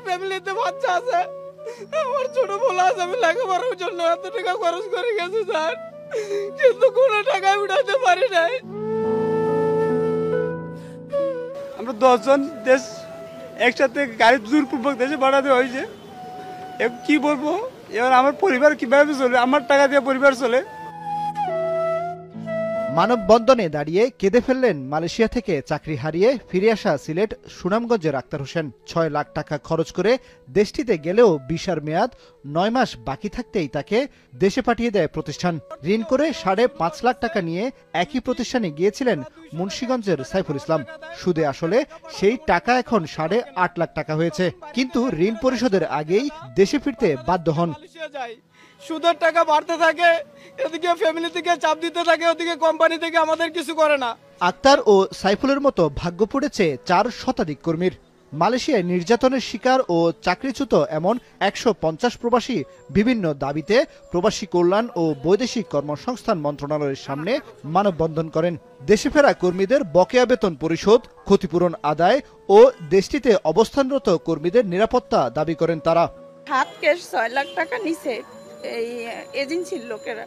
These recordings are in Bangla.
ফ্যামিলিতে বাচ্চা আছে, আমার ছোট পোলা আছে, আমি লেখাপড়ার জন্য এত টাকা খরচ করে গেছি স্যার, কিন্তু কোনো টাকা উঠাতে পারি নাই। আমরা 10 জন দেশ একসাথে গাড়ি জোরপূর্বক দেশে পাঠাতে হয়েছে। কি বলবো, এবার আমার পরিবার কিভাবে চলে, আমার টাকা দিয়ে পরিবার চলে। মানববন্ধনে দাঁড়িয়ে কেঁদে ফেললেন মালয়েশিয়া থেকে চাকরি হারিয়ে ফিরে আসা সিলেট সুনামগঞ্জের আক্তার হোসেন। 6 লাখ টাকা খরচ করে দেশটিতে গেলেও ভিসার মেয়াদ 9 মাস বাকি থাকতেই তাকে দেশে পাঠিয়ে দেয় প্রতিষ্ঠান। ঋণ করে 5.5 লাখ টাকা নিয়ে একই প্রতিষ্ঠানে গিয়েছিলেন মুন্সিগঞ্জের সাইফুল ইসলাম। সুদে আসলে সেই টাকা এখন 8.5 লাখ টাকা হয়েছে, কিন্তু ঋণ পরিশোধের আগেই দেশে ফিরতে বাধ্য হন। সুদের টাকা বাড়তে থাকে, এদিকে ফ্যামিলি থেকে চাপ দিতে থাকে, ওদিকে কোম্পানি থেকে আমাদের কিছু করে না। আক্তার ও সাইফুলের মতো ভাগ্য পড়েছে 4 শতাধিক কর্মীর। মালয়েশিয়ায় নির্যাতনের শিকার ও চাকরিচ্যুত এমন 150 প্রবাসী বিভিন্ন দাবিতে প্রবাসী কল্যাণ ও বৈদেশিক কর্মসংস্থান মন্ত্রণালয়ের সামনে মানববন্ধন করেন। দেশে ফেরা কর্মীদের বকেয়া বেতন পরিশোধ, ক্ষতিপূরণ আদায় ও দেশটিতে অবস্থানরত কর্মীদের নিরাপত্তা দাবি করেন তারা। হাত ক্যাশ 6 লাখ টাকা নিছে এই এজেন্সির লোকেরা,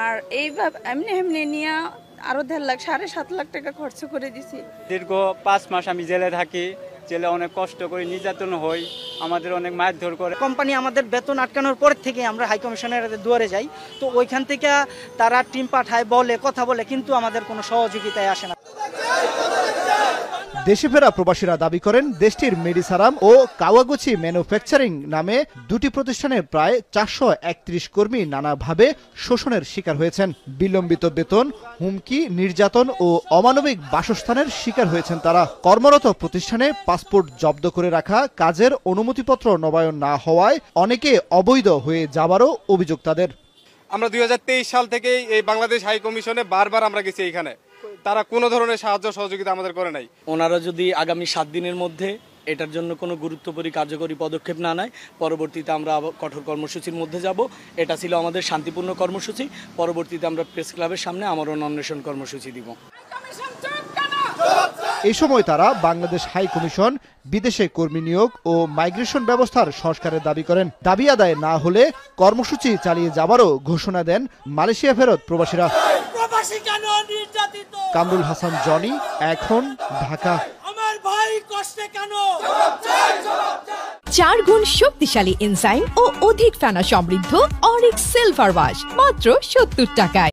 আর এইভাবে এমনি নিয়ে আরো 1.5 লাখ 7.5 লাখ টাকা খরচ করে দিছি। দীর্ঘ 5 মাস আমি জেলে থাকি, জেলে অনেক কষ্ট করে নির্যাতন হই, আমাদের অনেক মারধর করে। কোম্পানি আমাদের বেতন আটকানোর পর থেকে আমরা হাই কমিশনের দুয়ারে যাই, তো ওইখান থেকে তারা টিম পাঠায়, বলে কথা বলে, কিন্তু আমাদের কোনো সহযোগিতায় আসে না। দেশে ফেরা প্রবাসীরা দাবি করেন দেশটির মেডিসারাম ও কাওয়াগুচি ম্যানুফ্যাকচারিং নামে 2টি প্রতিষ্ঠানের প্রায় 431 কর্মী নানাভাবে শোষণের শিকার হয়েছেন। বিলম্বিত বেতন, হুমকি, নির্যাতন ও অমানবিক বাসস্থানের শিকার হয়েছেন তারা। কর্মরত প্রতিষ্ঠানে পাসপোর্ট জব্দ করে রাখা, কাজের অনুমতিপত্র নবায়ন না হওয়ায় অনেকে অবৈধ হয়ে যাবারও অভিযোগ তাদের। আমরা 2023 সাল থেকেই এই বাংলাদেশ হাই কমিশনে বারবার আমরা গেছি, এইখানে তারা কোনো ধরনের সাহায্য সহযোগিতা আমাদের করে নাই। ওনারা যদি আগামী 7 দিনের মধ্যে এটার জন্য কোনো গুরুত্বপূর্ণ কার্যকরী পদক্ষেপ না নেয়, পরবর্তীতে আমরা কঠোর কর্মসূচির মধ্যে যাব। এটা ছিল আমাদের শান্তিপূর্ণ কর্মসূচি। পরবর্তীতে আমরা প্রেস ক্লাবের সামনে আমরণ অন্বেষণ কর্মসূচি দিব। এই সময় তারা বাংলাদেশ হাই কমিশন, বিদেশে কর্মী নিয়োগ ও মাইগ্রেশন ব্যবস্থার সংস্কারের দাবি করেন। দাবি আদায় না হলে কর্মসূচি চালিয়ে যাবারও ঘোষণা দেন মালয়েশিয়া ফেরত প্রবাসীরা। কামরুল হাসান, জনি, এখন, ঢাকা। 4 গুণ শক্তিশালী এনজাইম ও অধিক ফেনা সমৃদ্ধ অরিক সিলভার ওয়াশ মাত্র 70 টাকায়।